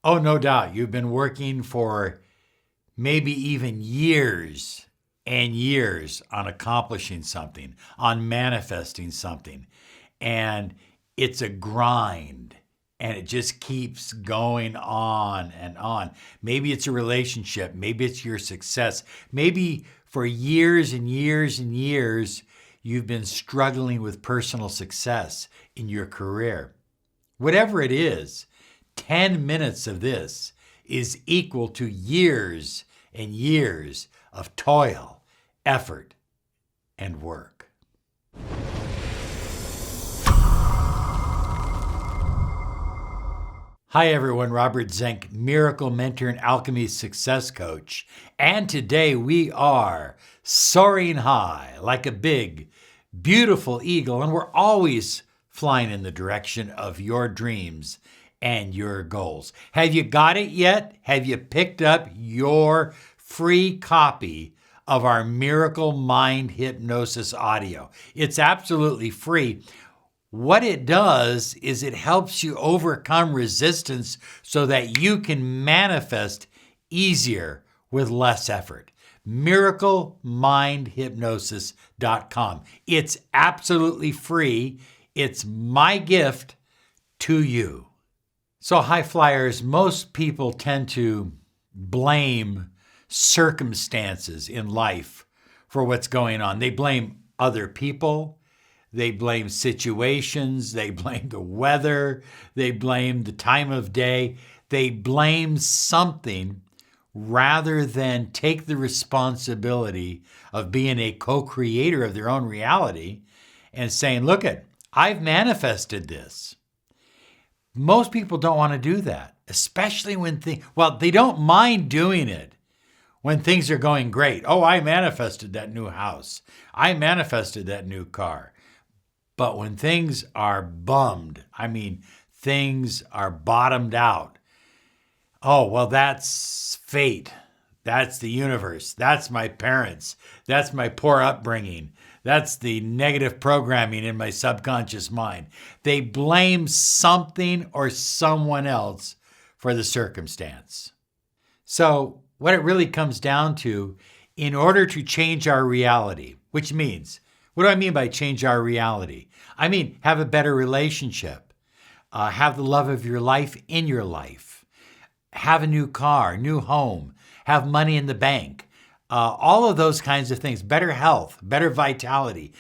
Oh, no doubt. You've been working for maybe even years and years on accomplishing something, on manifesting something. And it's a grind and it just keeps going on and on. Maybe it's a relationship. Maybe it's your success. Maybe for years and years and years, you've been struggling with personal success in your career. Whatever it is, 10 minutes of this is equal to years and years of toil, effort, and work. Hi everyone, Robert Zink, Miracle Mentor and Alchemy Success Coach. And today we are soaring high like a big, beautiful eagle, and we're always flying in the direction of your dreams and your goals. Have you got it yet? Have you picked up your free copy of our Miracle Mind Hypnosis audio? It's absolutely free. What it does is it helps you overcome resistance so that you can manifest easier with less effort. MiracleMindHypnosis.com. It's absolutely free. It's my gift to you. So high flyers, most people tend to blame circumstances in life for what's going on. They blame other people. They blame situations, they blame the weather, they blame the time of day. They blame something rather than take the responsibility of being a co-creator of their own reality and saying, look I've manifested this. Most people don't want to do that, especially when they don't mind doing it when things are going great. Oh, I manifested that new house. I manifested that new car. But when things are bummed, things are bottomed out. Oh, well, that's fate. That's the universe. That's my parents. That's my poor upbringing. That's the negative programming in my subconscious mind. They blame something or someone else for the circumstance. So what it really comes down to, in order to change our reality, which means, what do I mean by change our reality? I mean, have a better relationship, have the love of your life in your life, have a new car, new home, have money in the bank, all of those kinds of things, better health, better vitality,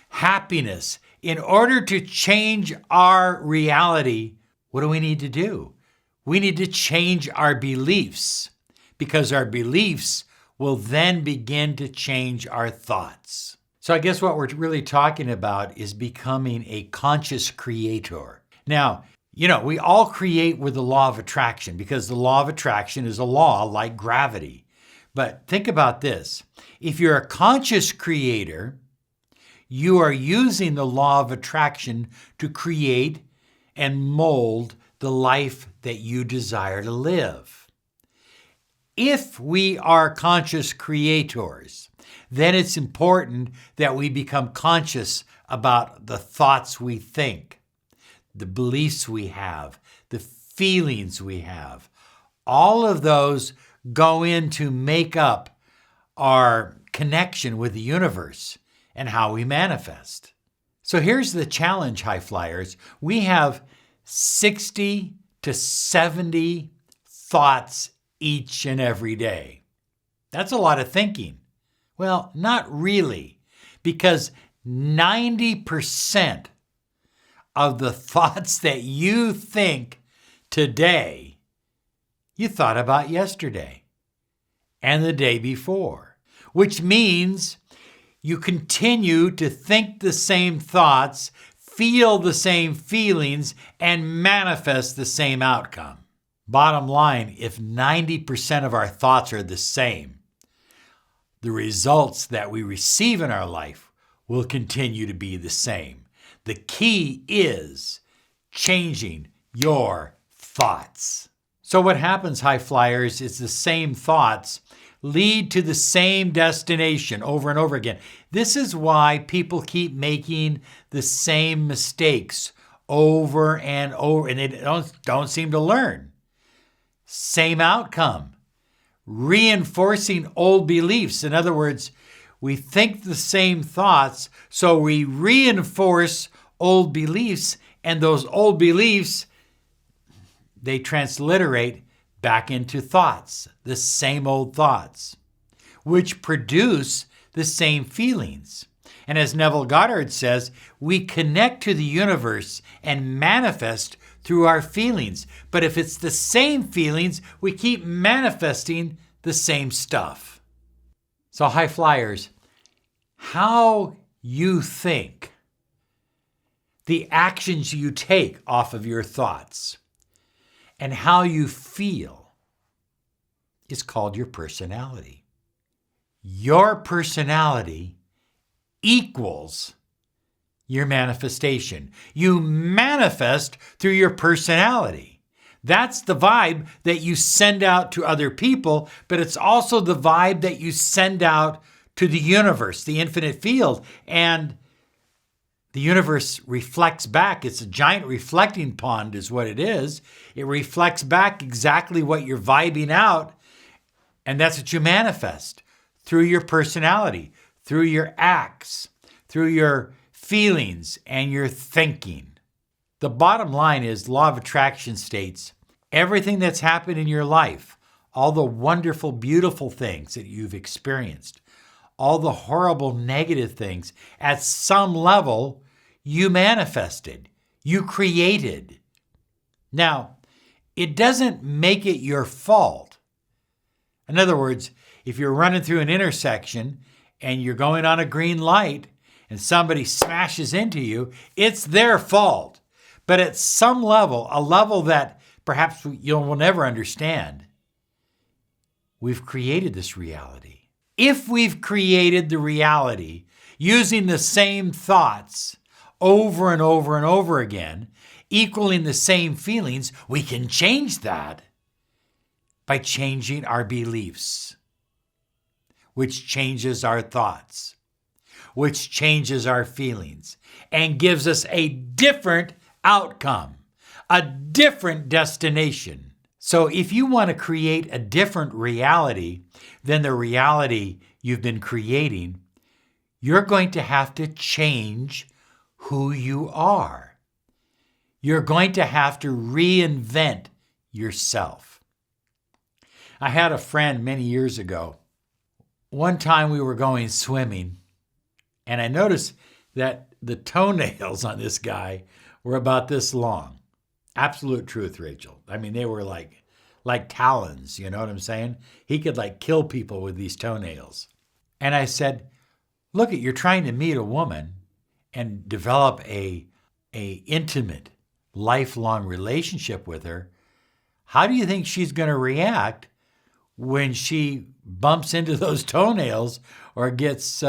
happiness. In order to change our reality, what do we need to do? We need to change our beliefs, because our beliefs will then begin to change our thoughts. So I guess what we're really talking about is becoming a conscious creator. Now, we all create with the law of attraction because the law of attraction is a law like gravity. But think about this. If you're a conscious creator, you are using the law of attraction to create and mold the life that you desire to live. If we are conscious creators, then it's important that we become conscious about the thoughts we think, the beliefs we have, the feelings we have. All of those go in to make up our connection with the universe and how we manifest. So here's the challenge, high flyers. We have 60 to 70 thoughts each and every day. That's a lot of thinking. Well, not really, because 90% of the thoughts that you think today, you thought about yesterday and the day before, which means you continue to think the same thoughts, feel the same feelings, and manifest the same outcome. Bottom line, if 90% of our thoughts are the same, the results that we receive in our life will continue to be the same. The key is changing your thoughts. So what happens, high flyers, is the same thoughts lead to the same destination over and over again. This is why people keep making the same mistakes over and over, and they don't seem to learn. same outcome. Reinforcing old beliefs. In other words, we think the same thoughts, so we reinforce old beliefs, and those old beliefs, they transliterate back into thoughts, the same old thoughts, which produce the same feelings. And as Neville Goddard says, we connect to the universe and manifest through our feelings. But if it's the same feelings, we keep manifesting the same stuff. So high flyers, how you think, the actions you take off of your thoughts, and how you feel is called your personality. Your personality equals your manifestation. You manifest through your personality. That's the vibe that you send out to other people, but it's also the vibe that you send out to the universe, the infinite field. And the universe reflects back. It's a giant reflecting pond is what it is. It reflects back exactly what you're vibing out, and that's what you manifest through your personality, through your acts, through your feelings and your thinking. The bottom line is law of attraction states everything that's happened in your life, all the wonderful, beautiful things that you've experienced, all the horrible, negative things, at some level, you manifested, you created. Now, it doesn't make it your fault. In other words, if you're running through an intersection and you're going on a green light and somebody smashes into you, it's their fault. But at some level, a level that perhaps you will never understand, we've created this reality. If we've created the reality using the same thoughts over and over and over again, equaling the same feelings, we can change that by changing our beliefs, which changes our thoughts, which changes our feelings, and gives us a different outcome, a different destination. So if you want to create a different reality than the reality you've been creating, you're going to have to change who you are. You're going to have to reinvent yourself. I had a friend many years ago. One time we were going swimming, and I noticed that the toenails on this guy were about this long. Absolute truth, Rachel. I mean, they were like talons, you know what I'm saying? He could kill people with these toenails. And I said, look, you're trying to meet a woman and develop a intimate, lifelong relationship with her. How do you think she's going to react when she bumps into those toenails or gets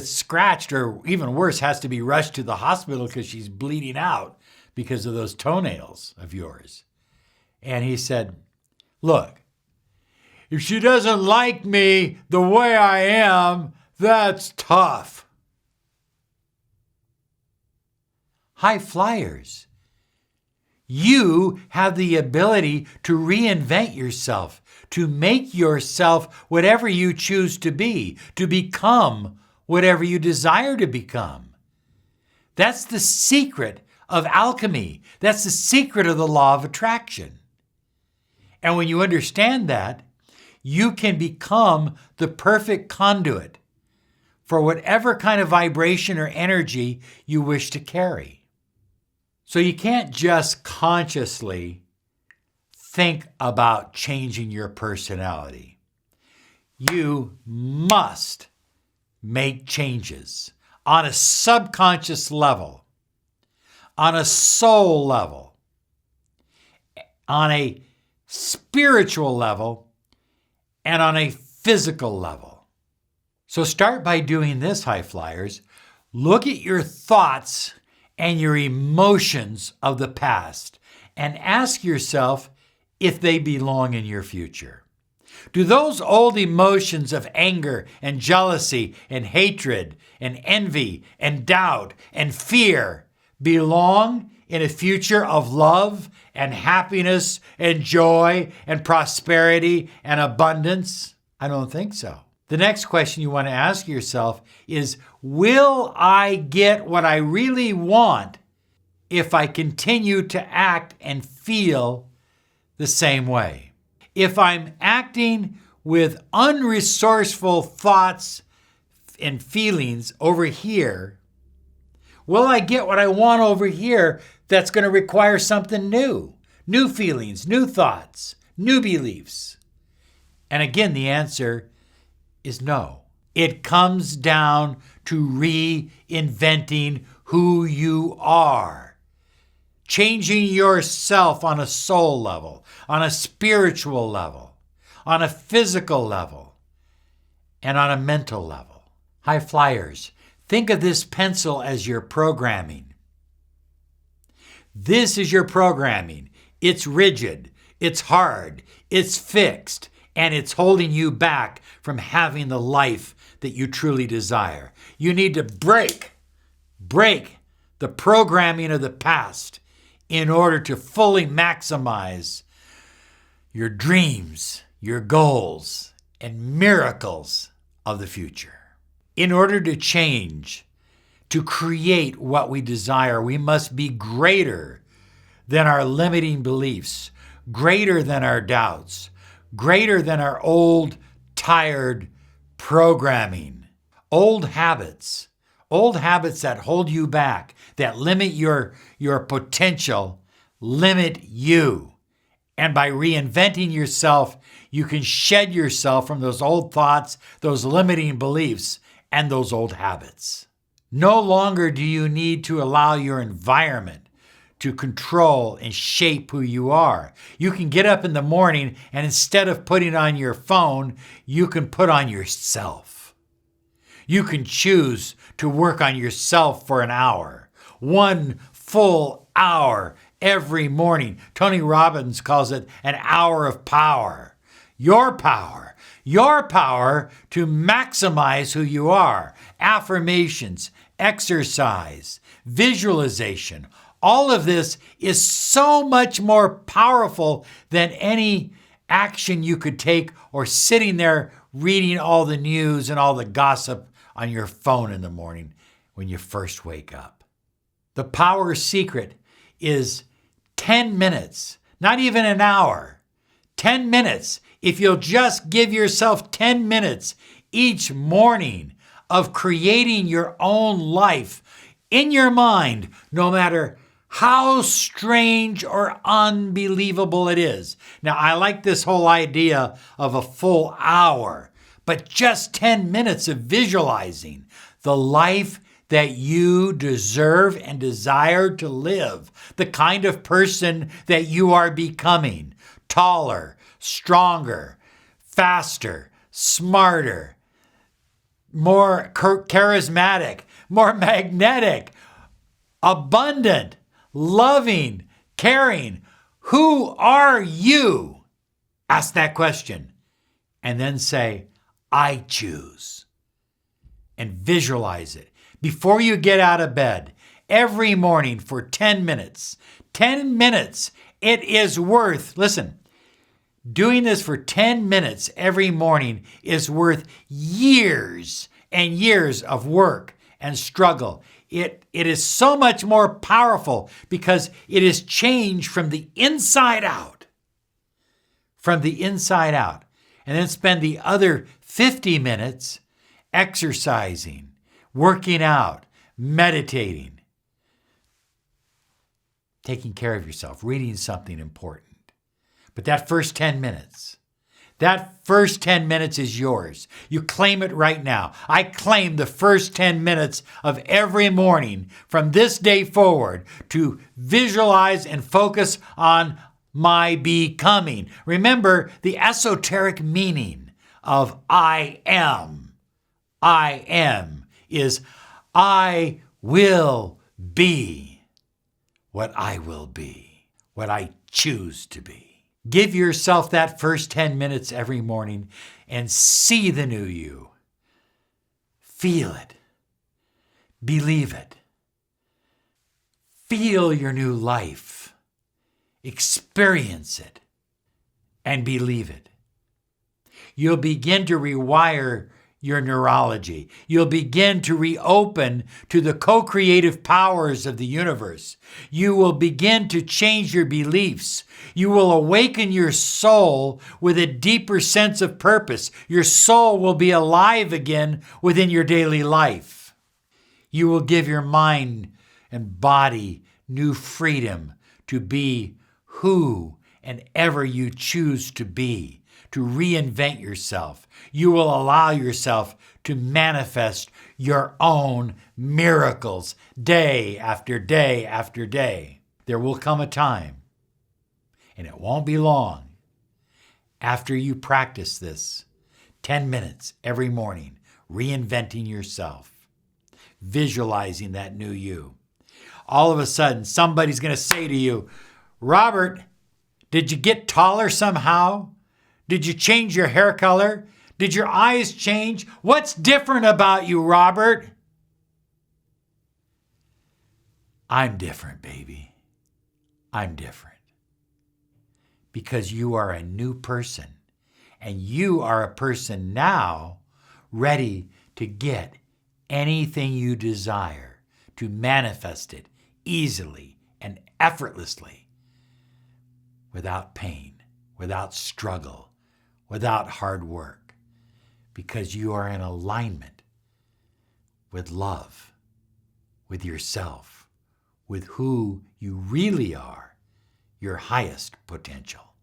scratched, or even worse, has to be rushed to the hospital because she's bleeding out because of those toenails of yours? And he said, look, if she doesn't like me the way I am, that's tough. High flyers, you have the ability to reinvent yourself, to make yourself whatever you choose to be, to become whatever you desire to become. That's the secret of alchemy. That's the secret of the law of attraction. And when you understand that, you can become the perfect conduit for whatever kind of vibration or energy you wish to carry. So you can't just consciously think about changing your personality. You must make changes on a subconscious level, on a soul level, on a spiritual level, and on a physical level. So start by doing this, high flyers. Look at your thoughts and your emotions of the past and ask yourself if they belong in your future. Do those old emotions of anger and jealousy and hatred and envy and doubt and fear belong in a future of love and happiness and joy and prosperity and abundance? I don't think so. The next question you want to ask yourself is, will I get what I really want if I continue to act and feel the same way? If I'm acting with unresourceful thoughts and feelings over here, will I get what I want over here that's going to require something new? New feelings, new thoughts, new beliefs. And again, the answer is no. It comes down to reinventing who you are. Changing yourself on a soul level, on a spiritual level, on a physical level, and on a mental level. High flyers, think of this pencil as your programming. This is your programming. It's rigid, it's hard, it's fixed, and it's holding you back from having the life that you truly desire. You need to break the programming of the past in order to fully maximize your dreams, your goals, and miracles of the future. In order to change, to create what we desire, we must be greater than our limiting beliefs, greater than our doubts, greater than our old, tired programming. Old habits that hold you back, that limit your potential, limit you. And by reinventing yourself, you can shed yourself from those old thoughts, those limiting beliefs, and those old habits. No longer do you need to allow your environment to control and shape who you are. You can get up in the morning and instead of putting on your phone, you can put on yourself. You can choose to work on yourself for an hour, 1 full hour every morning. Tony Robbins calls it an hour of power. Your power to maximize who you are. Affirmations, exercise, visualization. All of this is so much more powerful than any action you could take or sitting there reading all the news and all the gossip on your phone in the morning when you first wake up. The power secret is 10 minutes, not even an hour. 10 minutes. If you'll just give yourself 10 minutes each morning of creating your own life in your mind, no matter how strange or unbelievable it is. Now, I like this whole idea of a full hour, but just 10 minutes of visualizing the life that you deserve and desire to live, the kind of person that you are becoming, taller, stronger, faster, smarter, more charismatic, more magnetic, abundant, loving, caring. Who are you? Ask that question and then say, I choose. And visualize it before you get out of bed every morning for 10 minutes. 10 minutes. It is worth, listen, doing this for 10 minutes every morning is worth years and years of work and struggle. It is so much more powerful because it is changed from the inside out. From the inside out. And then spend the other 50 minutes exercising, working out, meditating, taking care of yourself, reading something important. But that first 10 minutes is yours. You claim it right now. I claim the first 10 minutes of every morning from this day forward to visualize and focus on my becoming. Remember the esoteric meaning of I am. I am is I will be what I will be, what I choose to be. Give yourself that first 10 minutes every morning and see the new you. Feel it. Believe it. Feel your new life. Experience it and believe it. You'll begin to rewire your neurology. You'll begin to reopen to the co-creative powers of the universe. You will begin to change your beliefs. You will awaken your soul with a deeper sense of purpose. Your soul will be alive again within your daily life. You will give your mind and body new freedom to be who and ever you choose to be, to reinvent yourself. You will allow yourself to manifest your own miracles day after day after day. There will come a time, and it won't be long, after you practice this 10 minutes every morning, reinventing yourself, visualizing that new you. All of a sudden, somebody's going to say to you, Robert, did you get taller somehow? Did you change your hair color? Did your eyes change? What's different about you, Robert? I'm different, baby. I'm different. Because you are a new person. And you are a person now ready to get anything you desire, to manifest it easily and effortlessly, without pain, without struggle, without hard work, because you are in alignment with love, with yourself, with who you really are, your highest potential.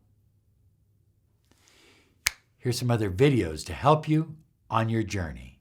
Here's some other videos to help you on your journey.